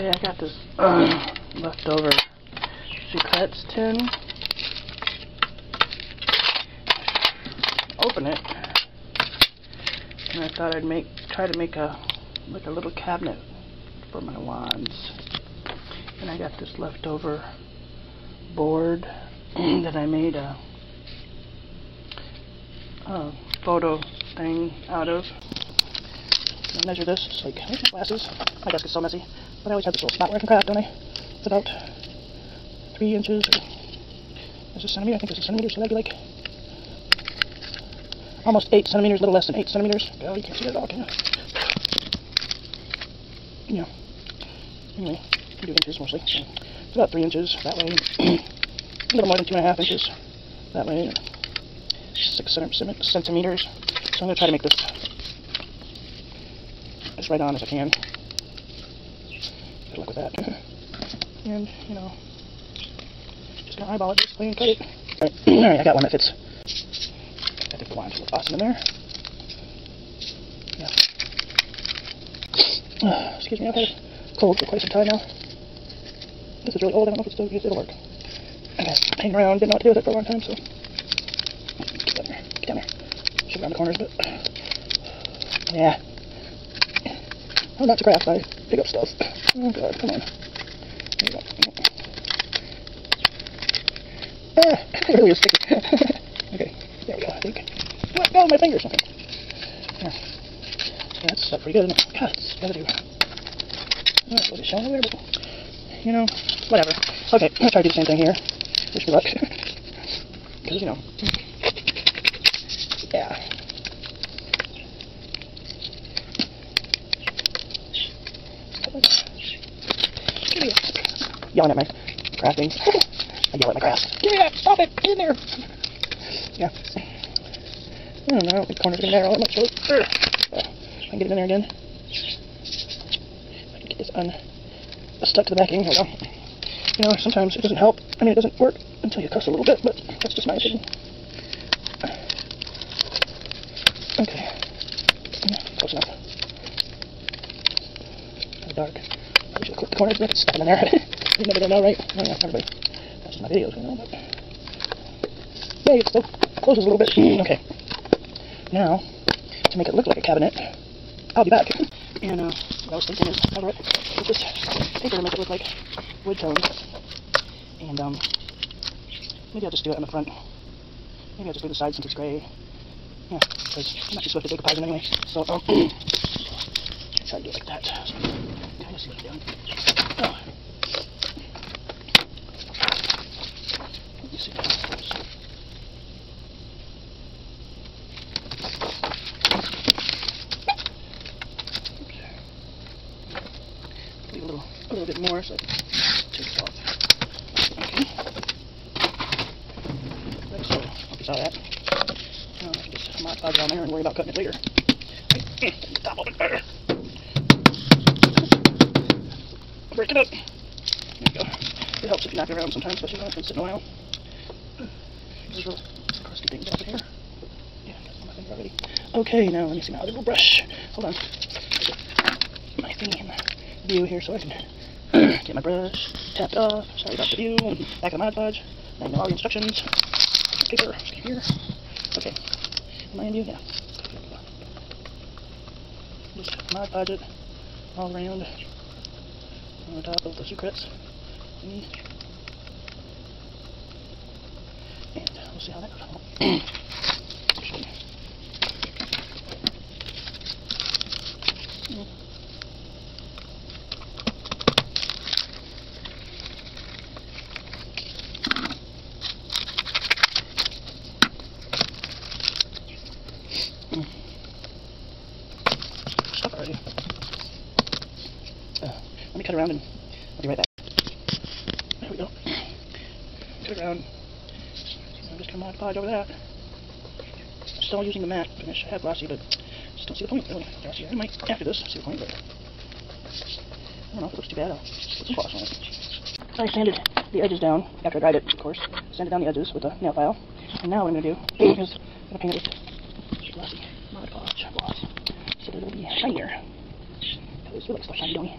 Okay, I got this leftover Sucrets tin. Open it, and I thought I'd try to make a little cabinet for my wands. And I got this leftover board that I made a photo thing out of. I measure this. It's like, where's my glasses? My desk is so messy, but I always have this little spot where I can craft, don't I? It's about 3 inches. Is this a centimeter? I think this is a centimeter, so that'd be like almost 8 centimeters, a little less than 8 centimeters. Oh, you can't see it at all, can you? Yeah. Anyway, I do inches mostly. So it's about 3 inches that way. A little more than 2.5 inches that way. 6 centimeters. So I'm going to try to make this as right on as I can. Good luck with that. And, you know, just going to eyeball it basically and cut it. Alright, I got one that fits. I think the lines look awesome in there. Yeah. Excuse me, I've had it cold for quite some time now. This is really old, I don't know if it'll work. I got hanging around, didn't know what to do with it for a long time, so. Get down there. Shove around the corners, but. Yeah. Oh, not to craft, I pick up stuff. Oh god, come on. There you go. Ah, it really is sticky. Okay, there we go, I think. Let go of my fingers. Okay. Yeah. So that's pretty good, isn't it? God, it's gotta do. Alright, we'll just show there, but, you know, whatever. Okay, I'll try to do the same thing here. Wish me luck. Because, you know. Yeah. Yelling at my crafting. I yell at my crafts. Give me that! Stop it! Get in there! Yeah. I don't know, I don't think the corner's going to matter all that much. So, I can get it in there again. I can get this stuck to the backing. Here we go. You know, sometimes it doesn't help. I mean, it doesn't work until you cuss a little bit, but that's just my opinion. Okay. Yeah, close enough. Kind of dark. Probably should have clipped the corners, but it's stuck in there. You never know, right? Oh, yeah, everybody watches my videos, you know, but. Yeah, it still closes a little bit. Okay. Now, to make it look like a cabinet, I'll be back. And what I was thinking is, cover it with this paper to make it look like wood tones. And maybe I'll just do it on the front. Maybe I'll just do the side since it's gray. Yeah, because I'm not too swift at decomposing anyway. So, let's try to do it like that. So, kind of see what I'm doing. Oh. Let me see. A little bit more so I can take this off. Okay. Like so. Hope you saw that. I can just Mod Podge on there and worry about cutting it later. Top of it there. Break it up. There you go. It helps if you knock it around sometimes, especially when it's been sitting a while. There's little crusty things up in here. Yeah, that's on my finger already. Okay, now let me see my other little brush. Hold on. My thingy in the view here so I can get my brush tapped off. Sorry about the view. Back of the Mod Podge. Now you know all the instructions. Paper here. Okay. Am I in view? Yeah. Just Mod Podge it all around on top of the Sucrets. And we'll see how that goes. Stuff already. Let me cut around and I'll be right back. There we go. Cut around. I'm just going to Mod Podge over that. Still using the matte finish. I had glossy, but just don't see the point really. Glossy. I might after this see the point, but I don't know if it looks too bad. I'll put some gloss on it. I sanded the edges down after I dried it, of course. Sanded down the edges with a nail file. And now what I'm going to do is I'm going to paint it with glossy Mod Podge gloss so that it'll be shinier. Because we like stuff shiny, don't we?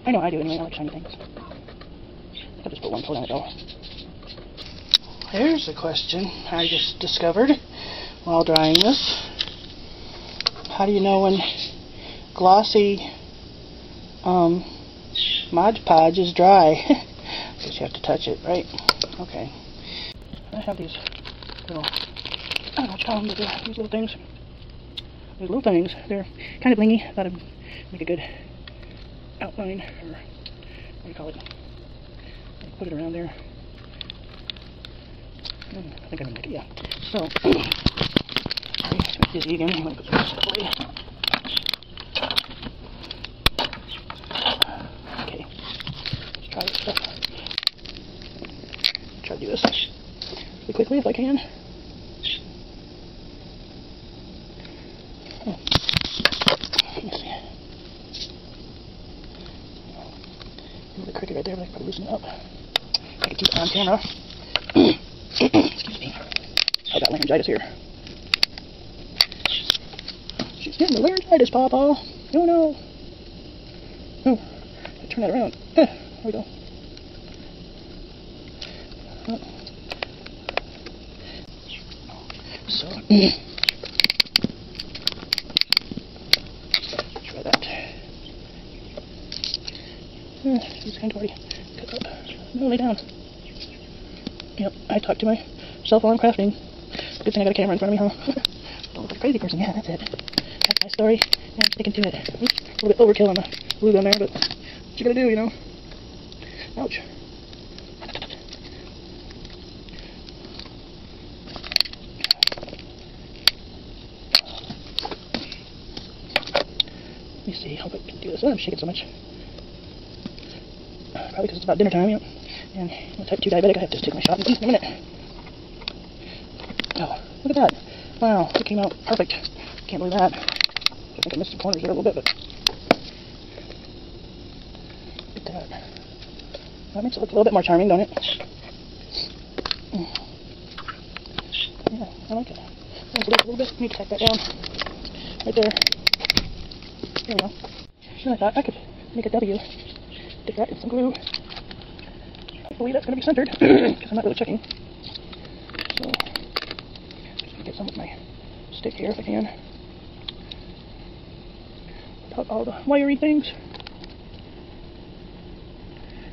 I know I do anyway, I like shiny things. I'll just put one coat on it though. Here's a question I just discovered while drying this. How do you know when glossy Mod Podge is dry? Guess you have to touch it, right? Okay. I have these little, I don't know what you call them, but these little things. These little things, they're kind of blingy. I thought it'd make a good outline, or what do you call it? Put it around there. I think I'm gonna make it, yeah. So, let's make dizzy again. I'm gonna put some stuff away. Okay, let's try this stuff. Try to do this really quickly if I can. Oh. Let me see. The cricket right there, but I can probably loosen it up. I can keep it on camera. Excuse me. I got laryngitis here. She's getting the laryngitis, Pawpaw. Oh no. Oh, turn that around. There we go. Oh. So, try that. These kind of already cut up. No, lay down. Yep, I talk to myself while I'm crafting. Good thing I got a camera in front of me, huh? Don't look like a crazy person. Yeah, that's it. That's my story, and I'm sticking to it. Oops, a little bit overkill on the glue gun there, but what you gotta do, you know? Ouch. Let me see, hope I can do this. Oh, I'm shaking so much. Probably because it's about dinner time, you know. And I'm a type 2 diabetic, I have to take my shot in a minute. Oh, look at that. Wow, it came out perfect. Can't believe that. I think I missed some corners there a little bit, but look at that. That makes it look a little bit more charming, don't it? Yeah, I like it. A little bit. Let me tack that down. Right there. There we go. And I thought I could make a W. Dip that in some glue. Hopefully that's going to be centered, because I'm not really checking. So, just going to get some with my stick here if I can. Without all the wiry things.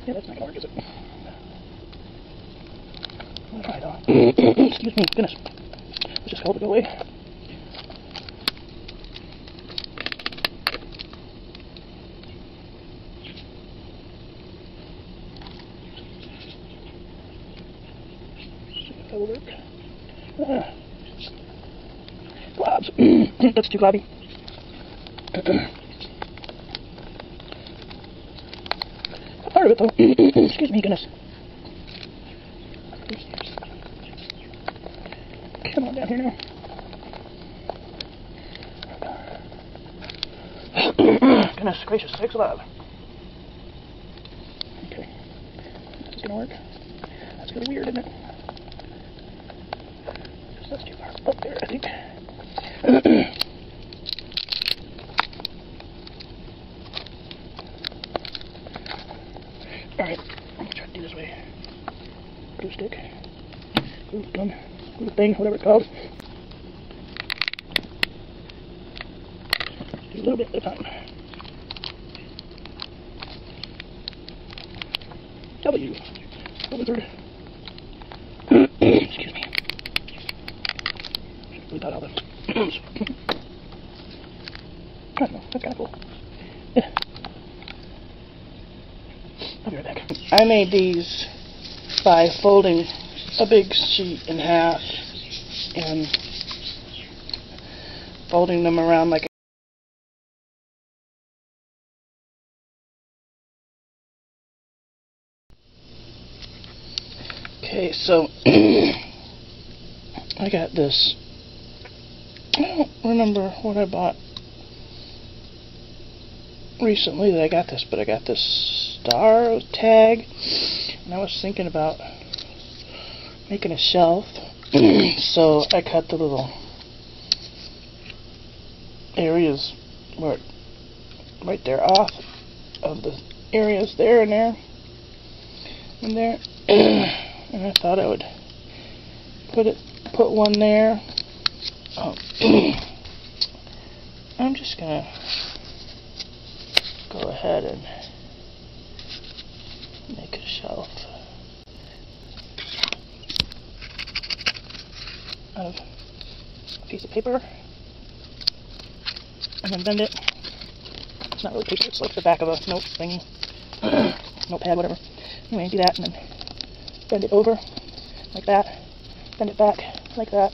Yeah, that's not going to work, is it? I'll try it on. Excuse me, goodness. Let's just hold it away. That will work. Globs. That's too globby. Part of it though. Excuse me, goodness. Come on down here now. Goodness gracious sakes alive. Okay. This is gonna work. That's gonna be weird, isn't it? That's too far up there, I think. Alright, I'm gonna try to do this way. Glue stick. Glue gun. Glue thing, whatever it's called. Do a little bit at a time. W. Wizard. Excuse me. Bleep out all the I don't know, that's kind of cool. Yeah. I'll be right back. I made these by folding a big sheet in half and folding them around like okay, so I got this. I don't remember what I bought recently that I got this, but I got this star tag, and I was thinking about making a shelf. So I cut the little areas where right there off of the areas there and there and there. And I thought I would put one there. I'm just gonna go ahead and make a shelf out of a piece of paper and then bend it. It's not really paper, it's like the back of a note thing, notepad, whatever. Anyway, do that and then bend it over like that, bend it back like that,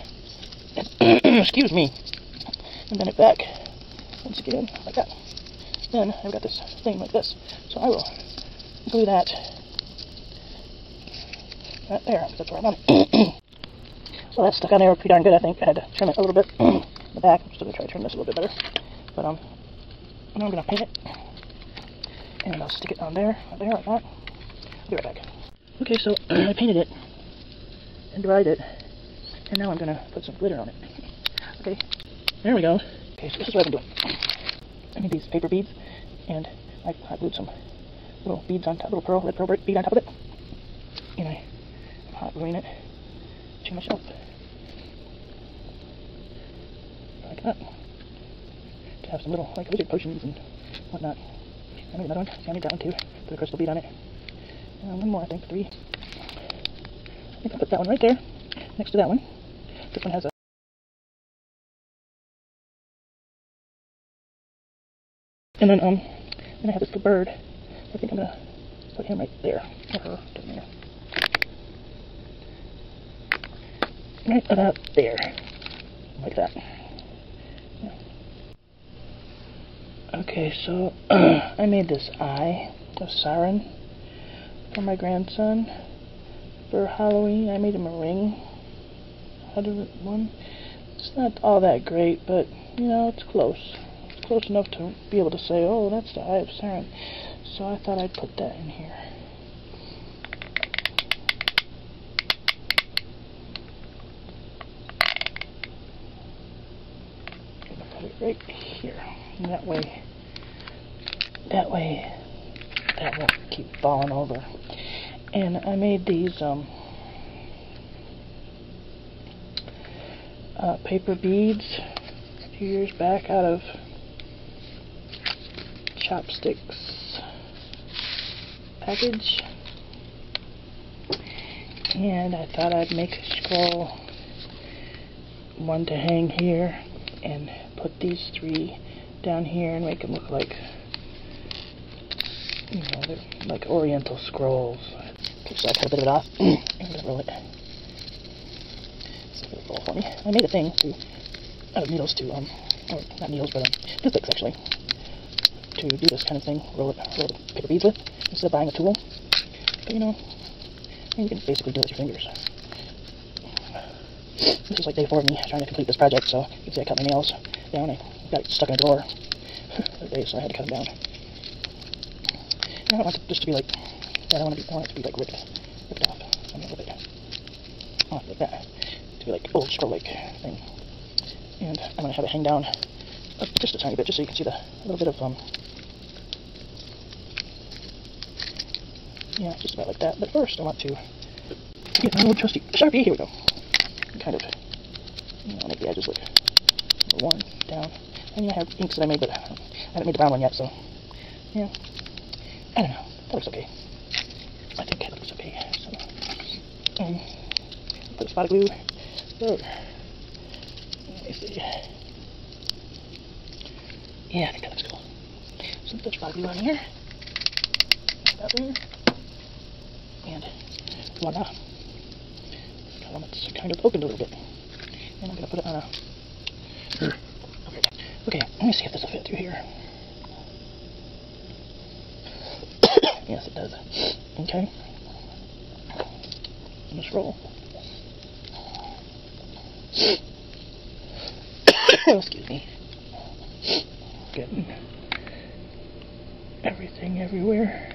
excuse me, and bend it back once again like that. Then I've got this thing like this, so I will glue that right there, because that's where I want it. So that's stuck on there pretty darn good, I think. I had to trim it a little bit in the back. I'm still going to try to trim this a little bit better. But now I'm going to paint it, and I'll stick it on there, like that. I'll be right back. Okay, so I painted it and dried it, and now I'm going to put some glitter on it. Okay, there we go. Okay, so this is what I've been doing. I made these paper beads, and I glued some little beads on top, little red pearl bead on top of it, and I'm hot gluing it to my shelf. Like that. To have some little, like, wizard potions and whatnot. I made another one. See, I made that one too. Put a crystal bead on it. And one more, I think, 3. I think I'll put that one right there, next to that one. This one has a and then I have this little bird. I think I'm gonna put him right there, or her, doesn't matter. Right about there, like that. Yeah. Okay, so I made this eye of Siren for my grandson for Halloween. I made him a ring out of one. It's not all that great, but you know, it's close. Close enough to be able to say, oh, that's the Eye of Siren. So I thought I'd put that in here. Put it right here. And that way that won't keep falling over. And I made these paper beads a few years back out of Chopsticks package, and I thought I'd make a scroll, one to hang here, and put these 3 down here and make them look like, you know, they're like Oriental scrolls. Okay, so I cut a bit of it off. I'm gonna roll it. It's a little roll for me. I made a thing out of needles to or not needles, but toothpicks actually, to do this kind of thing, roll the paper beads with, instead of buying a tool. But you know, you can basically do it with your fingers. This is like day 4 of me trying to complete this project, so you can see I cut my nails down. I got it stuck in a drawer the other day, so I had to cut them down. And I don't want it just to be like that. I want it to be like ripped off. I mean, a little bit off like that, to be like old scroll-like thing. And I'm going to have it hang down just a tiny bit, just so you can see the little bit of yeah, just about like that. But first, I want to get my old trusty Sharpie. Here we go. And kind of, you know, make the edges look worn down. And I have inks that I made, but I haven't made the brown one yet. So, yeah, I don't know. That looks okay. I think that looks okay. So, put a spot of glue. There. Let me see. Yeah, I think that looks cool. So put a spot of glue on here. About there. And voila. Got one that's kind of opened a little bit. And I'm going to put it on a... Okay, let me see if this will fit through here. Yes, it does. Okay. Let's roll. Excuse me. Getting everything everywhere.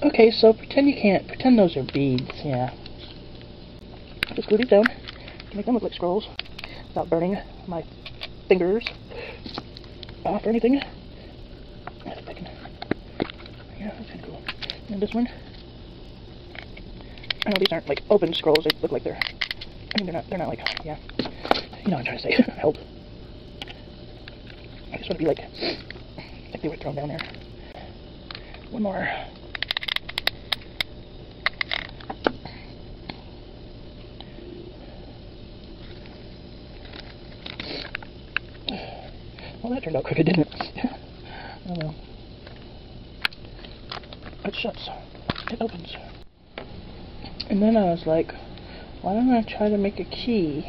Okay, so pretend those are beads, yeah. just glue these down to make them look like scrolls without burning my fingers off or anything. I think I can. Yeah, that's kind of cool. And this one, I know these aren't like open scrolls. They look like they're. I mean, they're not like. Yeah, you know what I'm trying to say. Help. I just want to be like they were thrown down there. One more. Well, that turned out crooked, didn't it? Oh well. It shuts. It opens. And then I was like, why don't I try to make a key?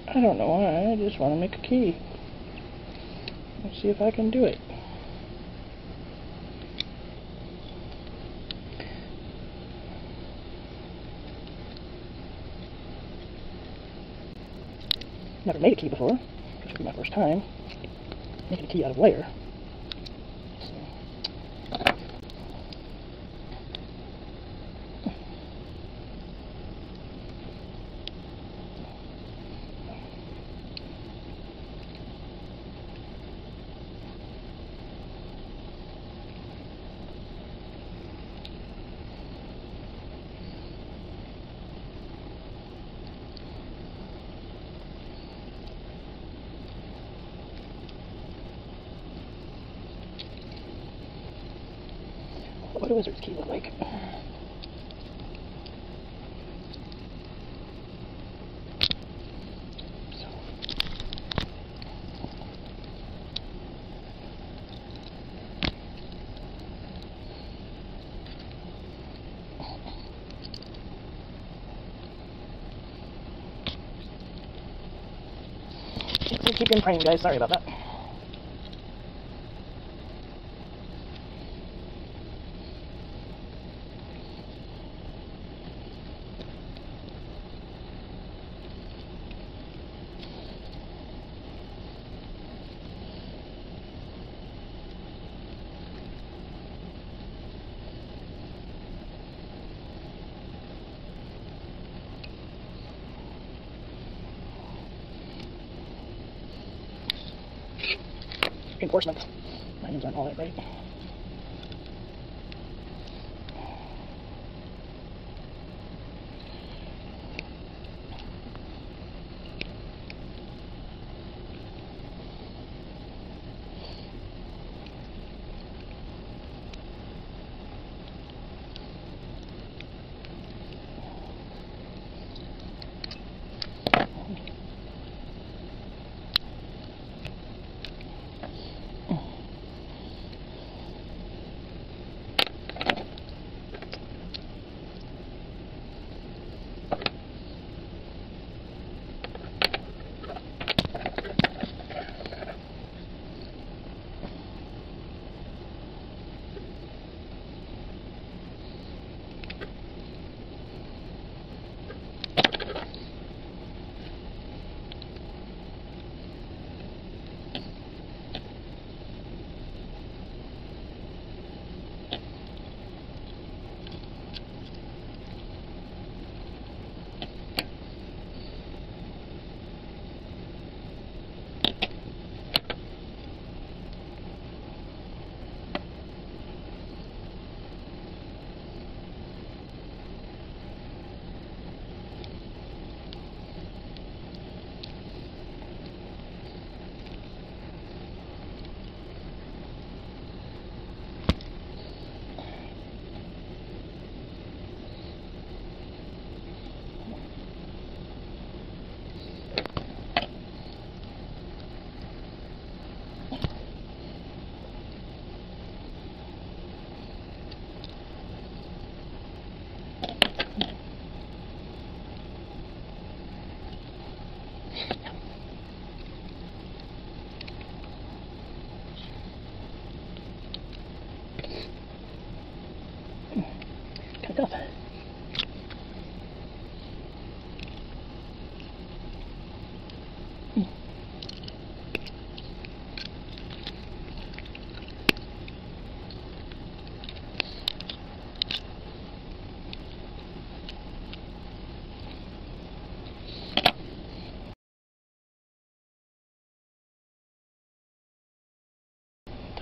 I don't know why, I just want to make a key. Let's see if I can do it. Never made a key before. This will be my first time making a key out of wire. What do a wizard's key look like? Keep in praying, guys. Sorry about that. Reinforcements. My names aren't all that right.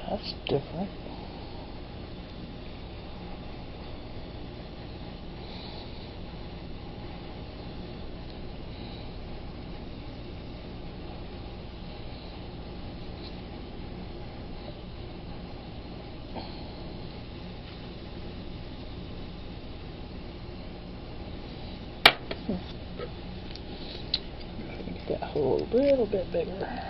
That's different. Get that hole a little bit bigger.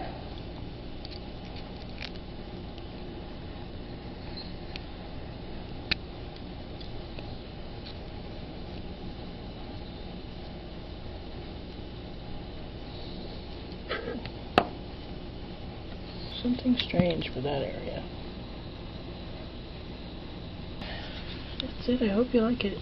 Something strange for that area. That's it. I hope you like it.